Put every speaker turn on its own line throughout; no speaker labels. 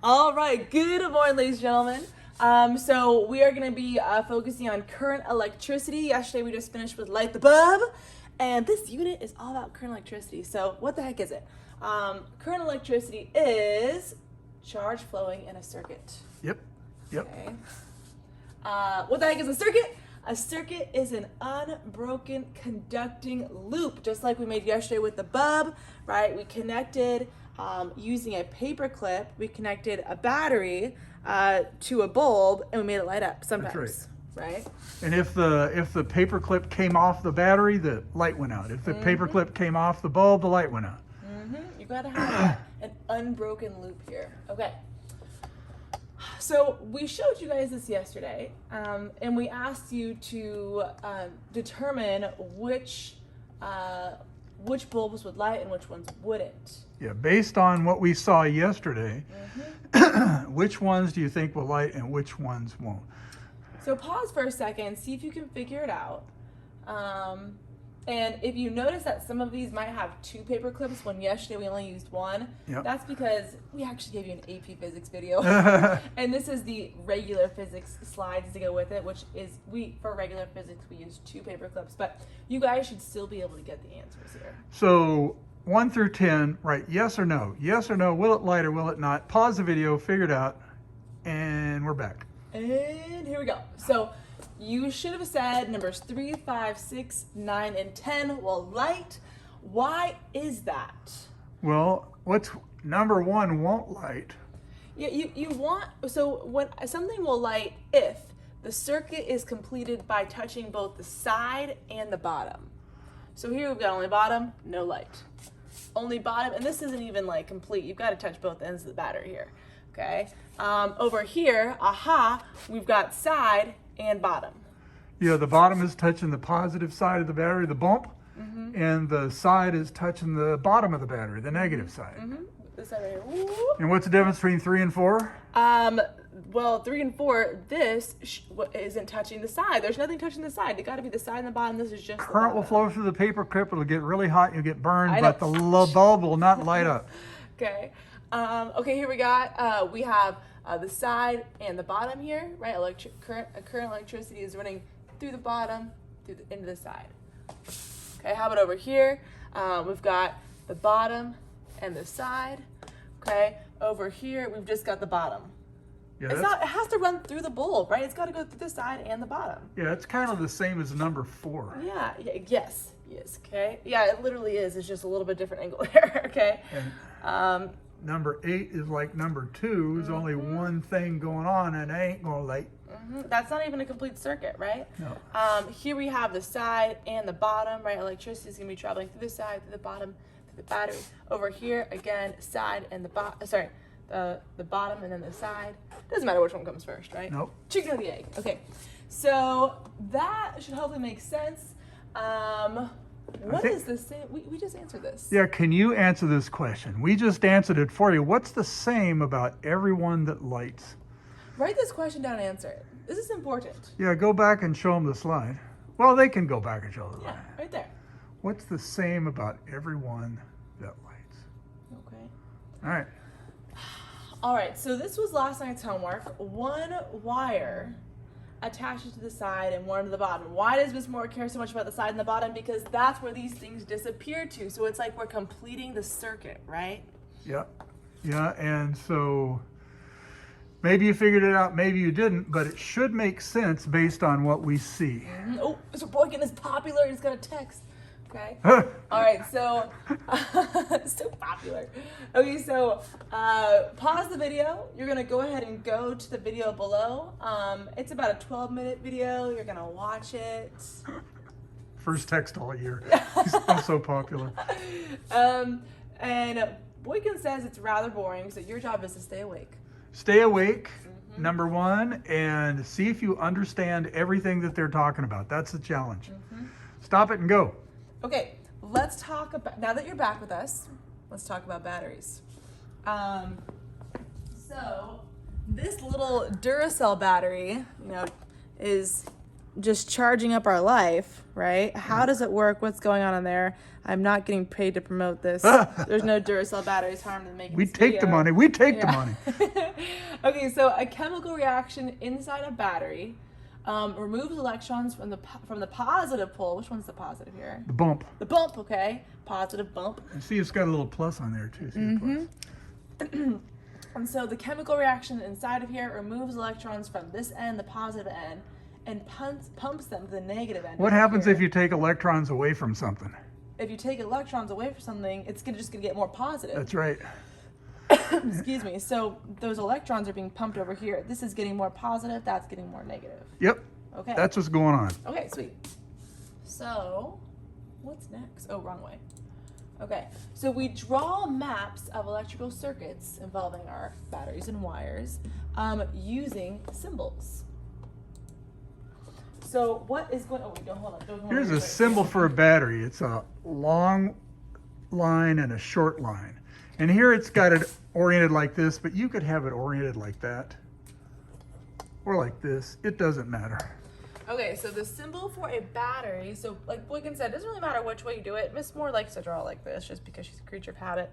All right, good morning, ladies and gentlemen. So we are going to be focusing on current electricity. Yesterday we just finished with light the bulb, and this unit is all about current electricity. So what the heck is it? Current electricity is charge flowing in a circuit.
Yep.
Okay. What the heck is a circuit? A circuit is an unbroken conducting loop, just like we made yesterday with the bulb, right? We connected using a paper clip. We connected a battery to a bulb, and we made it light up sometimes, right?
And if the paper clip came off the battery, the light went out. If the paper clip came off the bulb, the light went out.
You gotta have an unbroken loop here. Okay. So we showed you guys this yesterday, and we asked you to determine which bulbs would light and which ones wouldn't.
Yeah, based on what we saw yesterday, which ones do you think will light and which ones won't?
So pause for a second, see if you can figure it out. And if you notice that some of these might have two paper clips when yesterday we only used one, that's because we actually gave you an AP Physics video. And this is the regular physics slides to go with it, which is, for regular physics, we use two paper clips, but you guys should still be able to get the answers here.
So 1 through 10, right? Yes or no? Yes or no? Will it light or will it not? Pause the video, figure it out, and we're back.
And here we go. So you should have said numbers 3, 5, 6, 9, and 10 will light. Why is that?
Well, what's number 1 won't light?
Yeah, you want, so when something will light if the circuit is completed by touching both the side and the bottom. So here we've got only bottom, no light. Only bottom, and this isn't even like complete. You've got to touch both ends of the battery here, okay? Over here, we've got side and bottom.
Yeah, the bottom is touching the positive side of the battery, the bump, and the side is touching the bottom of the battery, the negative side.
This side right here. Woo.
And what's the difference between 3 and 4?
Well, 3 and 4, this isn't touching the side. There's nothing touching the side. It got to be the side and the bottom. This is just
Current will flow through the paper clip. It'll get really hot. You'll get burned, but the bulb will not light up.
Okay. Okay, here we have the side and the bottom here, right? Current electricity is running through the bottom, into the side. Okay, how about over here? We've got the bottom and the side. Okay, over here, we've just got the bottom.
Yeah,
it has to run through the bulb, right? It's got to go through the side and the bottom.
Yeah, it's kind of the same as number 4.
Yes, okay. Yeah, it literally is. It's just a little bit different angle there, okay?
And number 8 is like number 2. There's only one thing going on, and it ain't gonna light.
That's not even a complete circuit, right?
No.
Here we have the side and the bottom, right? Electricity is gonna be traveling through the side, through the bottom, through the battery. Over here, again, side and the bottom. Sorry, the bottom and then the side. Doesn't matter which one comes first, right?
Nope.
Chicken or the egg. Okay. So that should hopefully make sense. What is the same? We just answered this.
Yeah, can you answer this question? We just answered it for you. What's the same about everyone that lights?
Write this question down and answer it. This is important.
Yeah, go back and show them the slide. Well, they can go back and show the slide.
Yeah, right there.
What's the same about everyone that lights?
Okay.
All right.
All right, so this was last night's homework. One wire attaches to the side and one to the bottom. Why does Miss Moore care so much about the side and the bottom? Because that's where these things disappear to. So it's like we're completing the circuit, right?
Yeah. Yeah, and so maybe you figured it out, maybe you didn't, but it should make sense based on what we see.
Oh, Mr. Boykin is popular. He's got a text. Okay. All right, so so popular. Okay, so pause the video. You're gonna go ahead and go to the video below. It's about a 12-minute video. You're gonna watch it.
First text all year. He's so popular.
And Boykin says it's rather boring, so your job is to stay awake.
Stay awake, number 1, and see if you understand everything that they're talking about. That's the challenge. Stop it and go.
Okay, let's talk about, now that you're back with us, let's talk about batteries. So this little Duracell battery, is just charging up our life, right? How does it work? What's going on in there? I'm not getting paid to promote this. There's no Duracell batteries harmed in making
We
this
take the
video.
money. We take the money.
Okay, so a chemical reaction inside a battery removes electrons from the positive pole. Which one's the positive here?
The bump.
The bump, okay. Positive bump.
And see, it's got a little plus on there too. See the plus.
And so the chemical reaction inside of here removes electrons from this end, the positive end, and pumps them to the negative end.
What happens if you take electrons away from something?
If you take electrons away from something, it's just gonna get more positive.
That's right.
Excuse me. So those electrons are being pumped over here. This is getting more positive. That's getting more negative.
Yep.
Okay.
That's what's going on.
Okay, sweet. So, what's next? Oh, wrong way. Okay, so we draw maps of electrical circuits involving our batteries and wires using symbols. So what is going? Oh wait, don't hold on. Don't hold
Here's
on.
a symbol for a battery. It's a long line and a short line. And here it's got it oriented like this, but you could have it oriented like that. Or like this. It doesn't matter.
Okay, so the symbol for a battery, so like Boykin said, it doesn't really matter which way you do it. Miss Moore likes to draw like this just because she's a creature of habit.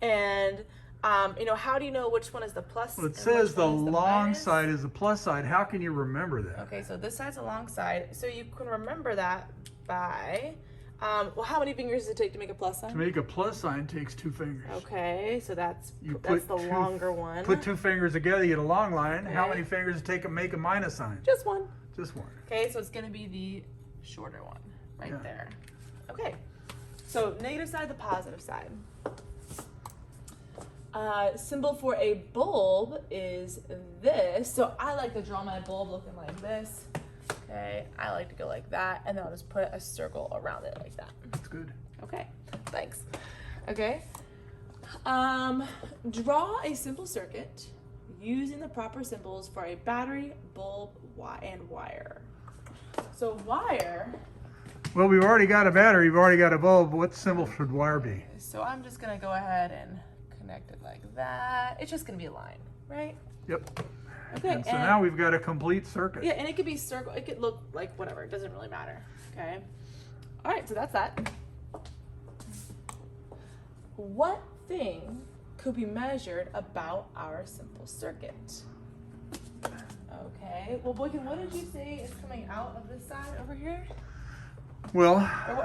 And, how do you know which one is the plus?
Well, it
and
says
which
the
one is
long
minus?
side is the plus side. How can you remember that?
Okay, so this side's the long side. So you can remember that by, how many fingers does it take to make a plus
To
sign?
make a plus sign takes 2 fingers.
Okay, so that's
You
the
put two-
longer one.
Put 2 fingers together, you get a long line. How
Okay.
many fingers does it take to make a minus sign?
Just one.
Just one.
Okay, so it's going to be the shorter one right
Yeah.
there. Okay, so negative side, the positive side. Symbol for a bulb is this. So I like to draw my bulb looking like this. Okay, I like to go like that, and then I'll just put a circle around it like that.
That's good.
Okay, thanks. Okay, draw a simple circuit using the proper symbols for a battery, bulb, and wire. So wire,
Well, we've already got a battery, we've already got a bulb. What symbol should wire be?
so I'm just gonna go ahead and connect it like that. It's just gonna be a line, right?
Yep.
Okay,
And so now we've got a complete circuit.
yeah, and it could be circle, it could look like whatever, it doesn't really matter, okay? All right, so that's that. What thing could be measured about our simple circuit? Okay, well, Boykin, what did you say is coming out of this side over here?
Well,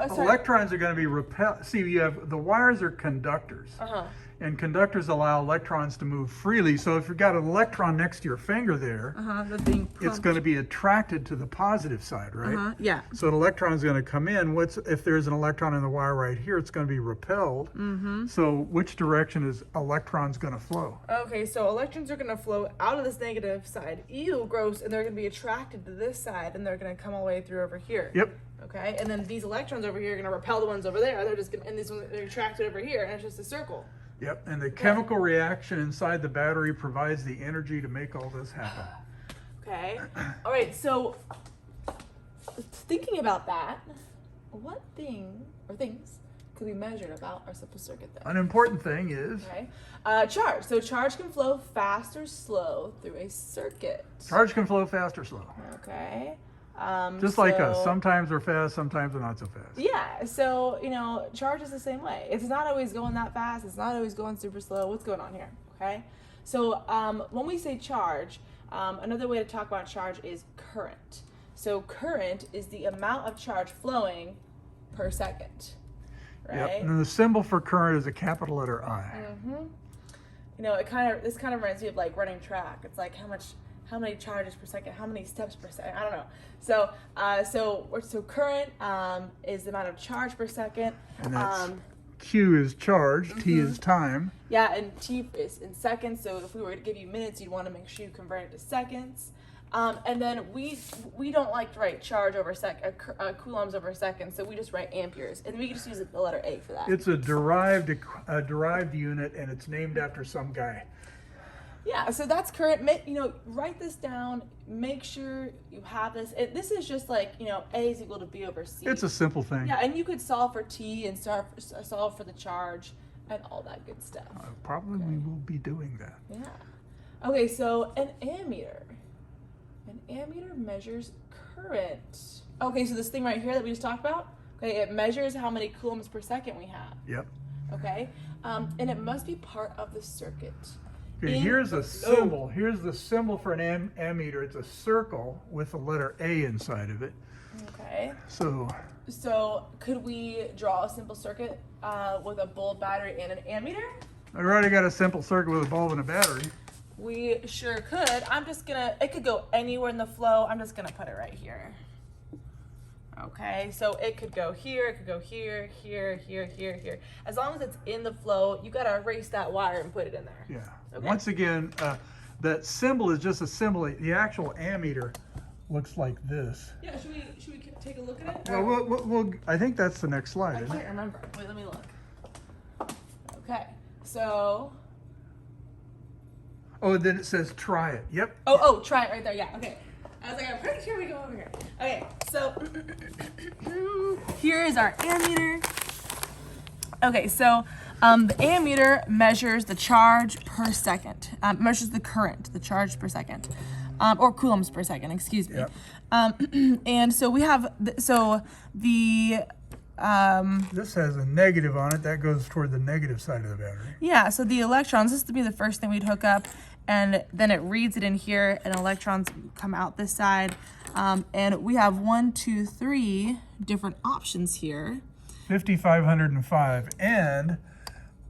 sorry.
electrons are going to be repelled. See, you have the wires are conductors,
Uh-huh.
and conductors allow electrons to move freely. So if you've got an electron next to your finger there,
That's being
it's going to be attracted to the positive side, right?
Yeah.
So an electron is going to come in. If there's an electron in the wire right here, it's going to be repelled. So which direction is electrons going to flow?
Okay, so electrons are going to flow out of this negative side. Ew, gross, and they're going to be attracted to this side, and they're going to come all the way through over here.
Yep.
Okay, and then these electrons over here are going to repel the ones over there. They're just going to, and these ones are attracted over here, and it's just a circle.
Yep. And the chemical reaction inside the battery provides the energy to make all this happen.
Okay. All right, so thinking about that, what thing or things could be measured about our simple circuit then?
An important thing is
Okay. Charge. So charge can flow fast or slow through a circuit.
charge can flow fast or slow.
Okay.
Just like us.
so-
Sometimes they're fast, sometimes they're not so fast.
Yeah, so, charge is the same way. It's not always going that fast. It's not always going super slow. What's going on here? Okay. So when we say charge, another way to talk about charge is current. So current is the amount of charge flowing per second. Right?
Yep. And the symbol for current is a capital letter I.
This kind of reminds me of like running track. It's like how many charges per second, how many steps per second, I don't know. So current is the amount of charge per second.
And that's Q is charge, T is time.
Yeah, and T is in seconds. So if we were to give you minutes, you'd want to make sure you convert it to seconds. And then we don't like to write charge over coulombs over second, so we just write amperes, and we can just use the letter A for that.
It's a derived unit, and it's named after some guy.
Yeah, so that's current. Write this down. Make sure you have this. This is just like, A is equal to B over C.
It's a simple thing.
Yeah, and you could solve for T and solve for the charge and all that good stuff.
Probably we will be doing that.
Yeah. Okay, so an ammeter. An ammeter measures current. Okay, so this thing right here that we just talked about, okay, it measures how many coulombs per second we have.
Yep.
Okay, and it must be part of the circuit.
Okay, here's a symbol. Here's the symbol for an ammeter. It's a circle with the letter A inside of it.
Okay.
So
could we draw a simple circuit with a bulb, battery, and an ammeter?
I've already got a simple circuit with a bulb and a battery.
We sure could. It could go anywhere in the flow. I'm just gonna put it right here. Okay, so it could go here, it could go here, here, here, here, here. As long as it's in the flow, you gotta erase that wire and put it in there.
Yeah.
Okay.
Once again, that symbol is just a symbol. The actual ammeter looks like this.
Yeah, should we take a look at it?
Well, we'll I think that's the next slide,
I
isn't
can't
it?
remember. Wait, let me look. Okay, so.
Oh, then it says try it. Yep.
Oh, try it right there. Yeah, okay. I was like, I'm pretty sure we go over here. Okay, so here is our ammeter. Okay, so the ammeter measures the charge per second, measures the current, the charge per second, or coulombs per second, excuse me.
Yep.
And so we have, this
has a negative on it. That goes toward the negative side of the battery.
yeah, so the electrons, this would be the first thing we'd hook up, and then it reads it in here, and electrons come out this side. And we have 1, 2, 3 different options here.
5,505. And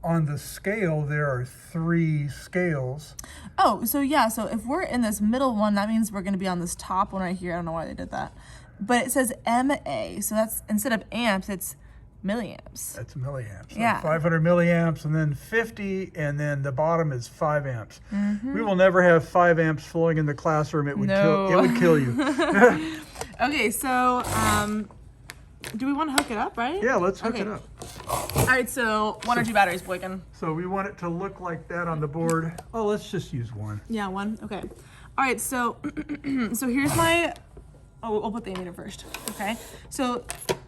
on the scale, there are 3 scales.
Oh, so yeah, so if we're in this middle one, that means we're gonna be on this top one right here. I don't know why they did that. But it says MA, so that's, instead of amps, it's milliamps.
That's milliamps. So
Yeah.
500 milliamps, and then 50, and then the bottom is 5 amps. We will never have 5 amps flowing in the classroom. It would kill you.
Okay, so do we want to hook it up, right?
Yeah, let's hook it up.
All right, so 1 or 2 batteries, Boykin.
So we want it to look like that on the board. Oh, let's just use 1.
Yeah, 1. Okay. All right, so so here's my. Oh, we'll put the ammeter first. Okay. So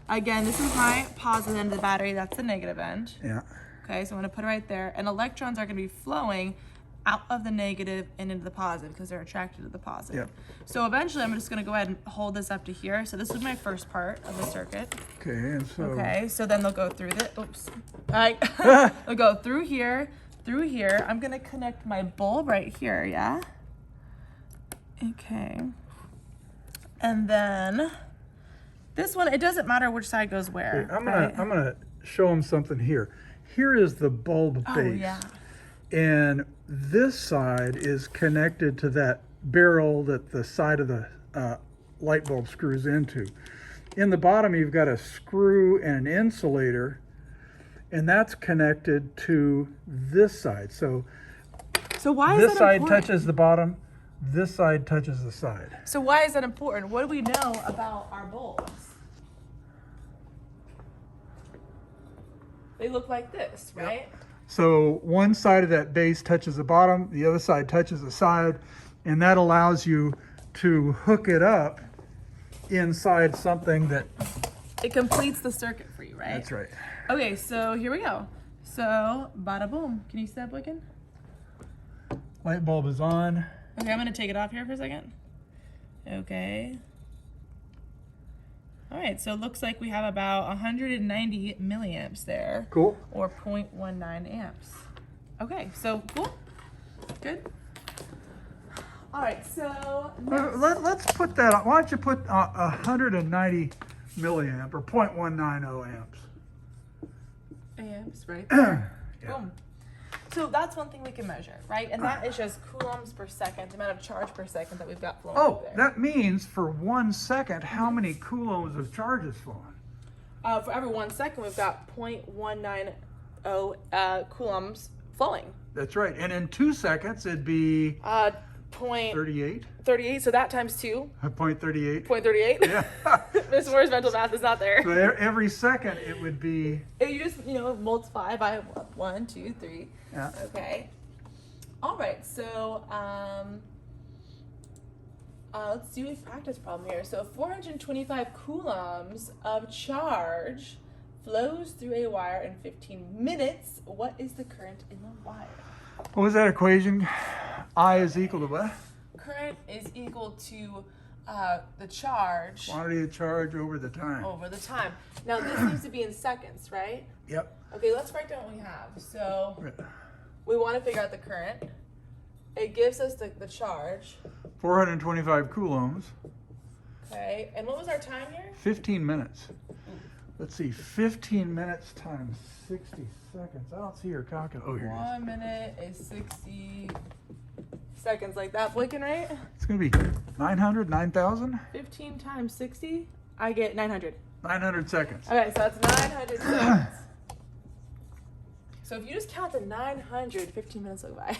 again, this is my positive end of the battery. That's the negative end.
Yeah.
Okay, so I'm gonna put it right there, and electrons are gonna be flowing out of the negative and into the positive because they're attracted to the positive.
Yep.
So eventually, I'm just gonna go ahead and hold this up to here. So this is my first part of the circuit.
Okay, and so.
Okay, so then they'll go through the. Oops. All right. They'll go through here, through here. I'm gonna connect my bulb right here. Yeah. Okay. And then this one, it doesn't matter which side goes where.
Okay,
right?
I'm gonna show them something here. Here is the bulb base.
Oh, yeah.
And this side is connected to that barrel that the side of the light bulb screws into. In the bottom, you've got a screw and an insulator, and that's connected to this side. So
why is
this
that
side
important?
touches the bottom, this side touches the side.
So why is that important? What do we know about our bulbs? They look like this, right?
So one side of that base touches the bottom, the other side touches the side, and that allows you to hook it up inside something that...
It completes the circuit for you, right?
That's right.
Okay, so here we go. So, bada boom. Can you see that, Boykin?
Light bulb is on.
Okay, I'm gonna take it off here for a second. Okay. All right, so it looks like we have about 190 milliamps there.
Cool.
Or 0.19 amps. Okay, so cool. Good. All right, so
Let's put that on. Why don't you put 190 milliamp or 0.190 amps?
amps, right?
Yeah.
Boom. So that's one thing we can measure, right? And that is just coulombs per second, the amount of charge per second that we've got flowing
Oh,
through there.
that means for 1 second, how many coulombs of charge is flowing?
For every 1 second, we've got 0.190 coulombs flowing.
That's right. And in 2 seconds, it'd be 38.
38, so that times 2,
0.38.
0.38.
Yeah.
This where's mental math is not there.
So every second, it would be.
And you just, multiply by 1, 2, 3.
Yeah.
Okay. All right, so let's do a practice problem here. So 425 coulombs of charge flows through a wire in 15 minutes. What is the current in the wire?
What was that equation? I is equal to what?
Current is equal to the charge
Quantity of charge over the time.
over the time. Now this needs to be in seconds, right?
Yep.
Okay, let's write down what we have. So we want to figure out the current. it gives us the charge.
425 coulombs.
Okay, and what was our time here?
15 minutes. Let's see, 15 minutes times 60 seconds. I don't see your calculator. Oh, here it is.
1 minute is 60 seconds, like that, blinking, right?
It's going to be 900, 9,000?
15 times 60, I get 900.
900 seconds.
Okay, so that's 900 seconds. So if you just count the 900, 15 minutes will go by.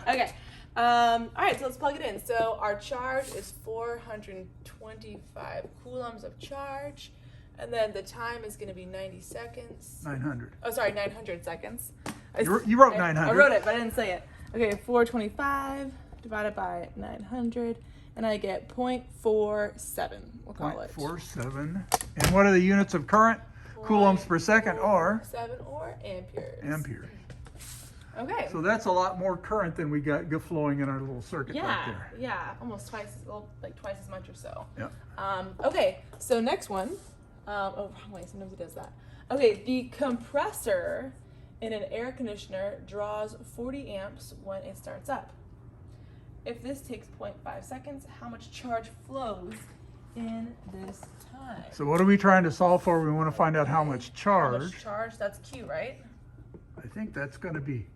Okay. All right, so let's plug it in. So our charge is 425 coulombs of charge. And then the time is going to be 90 seconds.
900.
Oh, sorry, 900 seconds.
You wrote 900.
I wrote it, but I didn't say it. Okay, 425 divided by 900. And I get 0.47, we'll call it.
0.47. And what are the units of current? Coulombs per second or?
7 or amperes.
Amperes.
Okay.
So that's a lot more current than we got flowing in our little circuit back
Yeah,
there.
yeah, almost twice, like twice as much or so.
Yeah.
Okay, so next one. Oh, wrong way. Sometimes it does that. Okay, the compressor in an air conditioner draws 40 amps when it starts up. If this takes 0.5 seconds, how much charge flows in this time?
So what are we trying to solve for? We want to find out how much charge.
How much charge? That's Q, right?
I think that's going to be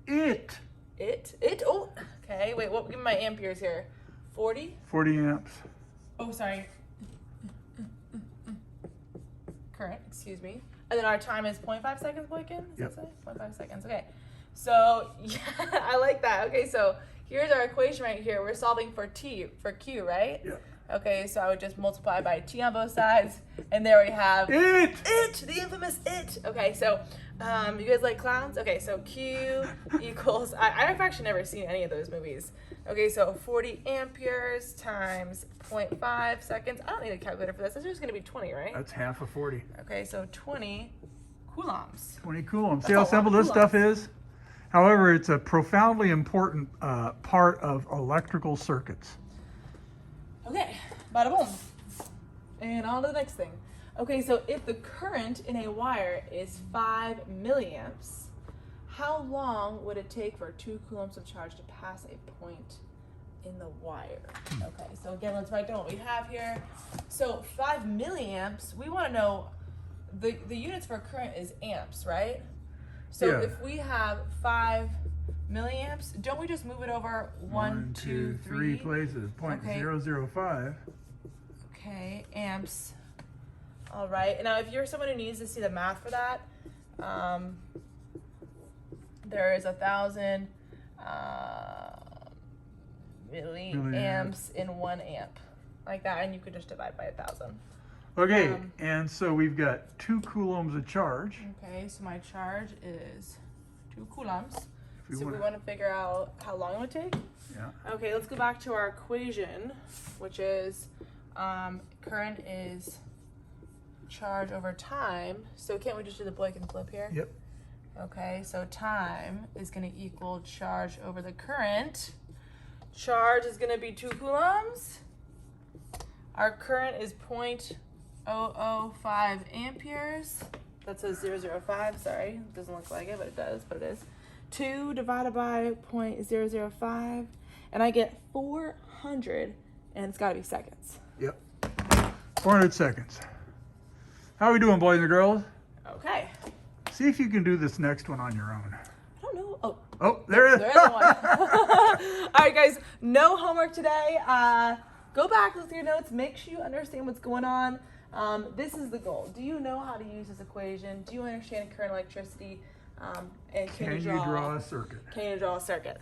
it.
Oh, okay. Wait, what? Give me my amperes here. 40?
40 amps.
Oh, sorry. Current, excuse me. And then our time is 0.5 seconds, Boykin?
Yep.
0.5 seconds, okay. So, yeah, I like that. Okay, so here's our equation right here. We're solving for Q, right?
Yeah.
Okay, so I would just multiply by T on both sides, and there we have
It!
the infamous it. Okay, so you guys like clowns? Okay, so Q equals, I've actually never seen any of those movies. Okay, so 40 amperes times 0.5 seconds. I don't need a calculator for this. This is just gonna be 20, right?
That's half of 40.
Okay, so 20 coulombs.
20 coulombs.
That's
See
a
how
lot
simple
of
this stuff is? However, it's a profoundly important part of electrical circuits.
Okay, bada boom. And on to the next thing. Okay, so if the current in a wire is 5 milliamps, how long would it take for 2 coulombs of charge to pass a point in the wire? Okay, so again, let's write down what we have here. So 5 milliamps, we want to know the units for current is amps, right? So
Yeah.
if we have 5 milliamps, don't we just move it over 1, 2, 3
places.
Okay.
0.005.
Okay, amps. All right. Now, if you're someone who needs to see the math for that, there is 1,000 milliamps in 1 amp, like that, and you could just divide by 1,000.
Okay, and so we've got 2 coulombs of charge.
Okay, so my charge is 2 coulombs.
we
So we
wanna-
want to figure out how long it would take.
Yeah.
Okay, let's go back to our equation, which is current is charge over time. So can't we just do the Boykin flip here?
Yep.
Okay, so time is going to equal charge over the current. Charge is going to be 2 coulombs. Our current is 0.005 amperes. That says 005, sorry. It doesn't look like it, but it does, but it is. 2 divided by 0.005, and I get 400, and it's got to be seconds.
Yep. 400 seconds. How are we doing, boys and girls?
Okay.
See if you can do this next one on your own.
I don't know. Oh,
Oh, there it is.
there's one. All right, guys, no homework today. Go back, look through your notes, make sure you understand what's going on. This is the goal. Do you know how to use this equation? Do you understand current electricity? And
Can you draw a circuit?
Can you draw a circuit?